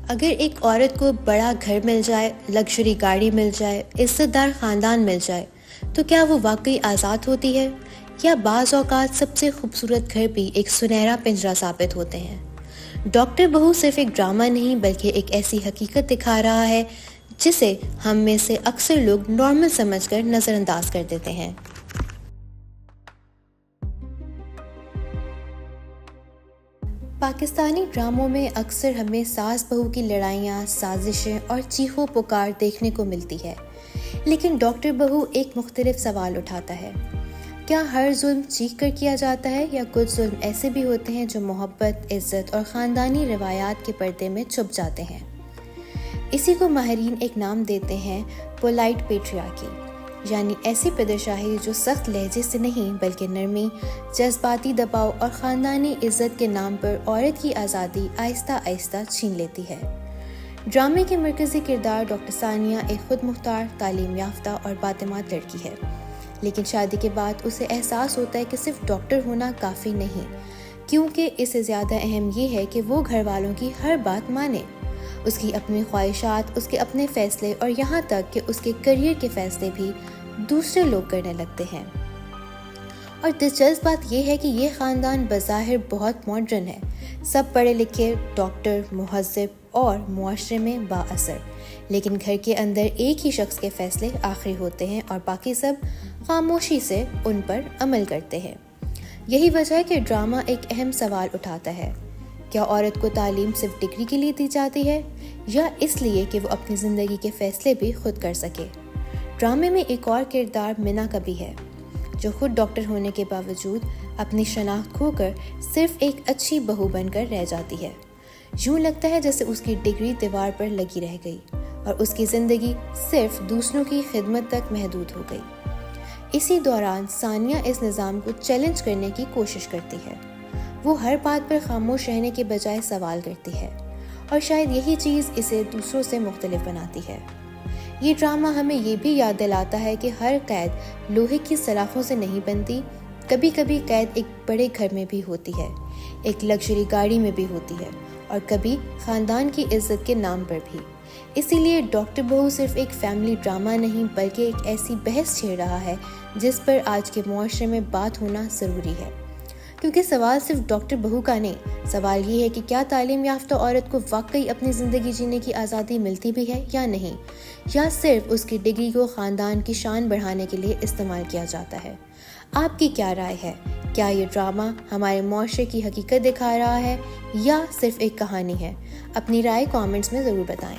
اگر ایک عورت کو بڑا گھر مل جائے، لگژری گاڑی مل جائے، عزت دار خاندان مل جائے تو کیا وہ واقعی آزاد ہوتی ہے؟ یا بعض اوقات سب سے خوبصورت گھر بھی ایک سنہرا پنجرہ ثابت ہوتے ہیں؟ ڈاکٹر بہو صرف ایک ڈرامہ نہیں بلکہ ایک ایسی حقیقت دکھا رہا ہے جسے ہم میں سے اکثر لوگ نارمل سمجھ کر نظر انداز کر دیتے ہیں۔ پاکستانی ڈراموں میں اکثر ہمیں ساس بہو کی لڑائیاں، سازشیں اور چیخو پکار دیکھنے کو ملتی ہے، لیکن ڈاکٹر بہو ایک مختلف سوال اٹھاتا ہے۔ کیا ہر ظلم چیخ کر کیا جاتا ہے یا کچھ ظلم ایسے بھی ہوتے ہیں جو محبت، عزت اور خاندانی روایات کے پردے میں چھپ جاتے ہیں؟ اسی کو ماہرین ایک نام دیتے ہیں پولائٹ پیٹریارکی، یعنی ایسی پدرشاہی جو سخت لہجے سے نہیں بلکہ نرمی، جذباتی دباؤ اور خاندانی عزت کے نام پر عورت کی آزادی آہستہ آہستہ چھین لیتی ہے۔ ڈرامے کے مرکزی کردار ڈاکٹر ثانیہ ایک خود مختار، تعلیم یافتہ اور بااعتماد لڑکی ہے، لیکن شادی کے بعد اسے احساس ہوتا ہے کہ صرف ڈاکٹر ہونا کافی نہیں، کیونکہ اس سے زیادہ اہم یہ ہے کہ وہ گھر والوں کی ہر بات مانے، اس کی اپنی خواہشات، اس کے اپنے فیصلے اور یہاں تک کہ اس کے کیریئر کے فیصلے بھی دوسرے لوگ کرنے لگتے ہیں۔ اور دلچسپ بات یہ ہے کہ یہ خاندان بظاہر بہت ماڈرن ہے، سب پڑھے لکھے، ڈاکٹر، مہذب اور معاشرے میں با اثر، لیکن گھر کے اندر ایک ہی شخص کے فیصلے آخری ہوتے ہیں اور باقی سب خاموشی سے ان پر عمل کرتے ہیں۔ یہی وجہ ہے کہ ڈرامہ ایک اہم سوال اٹھاتا ہے، کیا عورت کو تعلیم صرف ڈگری کے لیے دی جاتی ہے یا اس لیے کہ وہ اپنی زندگی کے فیصلے بھی خود کر سکے؟ ڈرامے میں ایک اور کردار منا کا بھی ہے، جو خود ڈاکٹر ہونے کے باوجود اپنی شناخت کھو کر صرف ایک اچھی بہو بن کر رہ جاتی ہے۔ یوں لگتا ہے جیسے اس کی ڈگری دیوار پر لگی رہ گئی اور اس کی زندگی صرف دوسروں کی خدمت تک محدود ہو گئی۔ اسی دوران ثانیہ اس نظام کو چیلنج کرنے کی کوشش کرتی ہے، وہ ہر بات پر خاموش رہنے کے بجائے سوال کرتی ہے، اور شاید یہی چیز اسے دوسروں سے مختلف بناتی ہے۔ یہ ڈرامہ ہمیں یہ بھی یاد دلاتا ہے کہ ہر قید لوہے کی سلاخوں سے نہیں بنتی، کبھی کبھی قید ایک بڑے گھر میں بھی ہوتی ہے، ایک لگژری گاڑی میں بھی ہوتی ہے، اور کبھی خاندان کی عزت کے نام پر بھی۔ اسی لیے ڈاکٹر بہو صرف ایک فیملی ڈرامہ نہیں بلکہ ایک ایسی بحث چھیڑ رہا ہے جس پر آج کے معاشرے میں بات ہونا ضروری ہے، کیونکہ سوال صرف ڈاکٹر بہو کا نہیں، سوال یہ ہے کہ کیا تعلیم یافتہ عورت کو واقعی اپنی زندگی جینے کی آزادی ملتی بھی ہے یا نہیں، یا صرف اس کی ڈگری کو خاندان کی شان بڑھانے کے لیے استعمال کیا جاتا ہے۔ آپ کی کیا رائے ہے؟ کیا یہ ڈرامہ ہمارے معاشرے کی حقیقت دکھا رہا ہے یا صرف ایک کہانی ہے؟ اپنی رائے کامنٹس میں ضرور بتائیں۔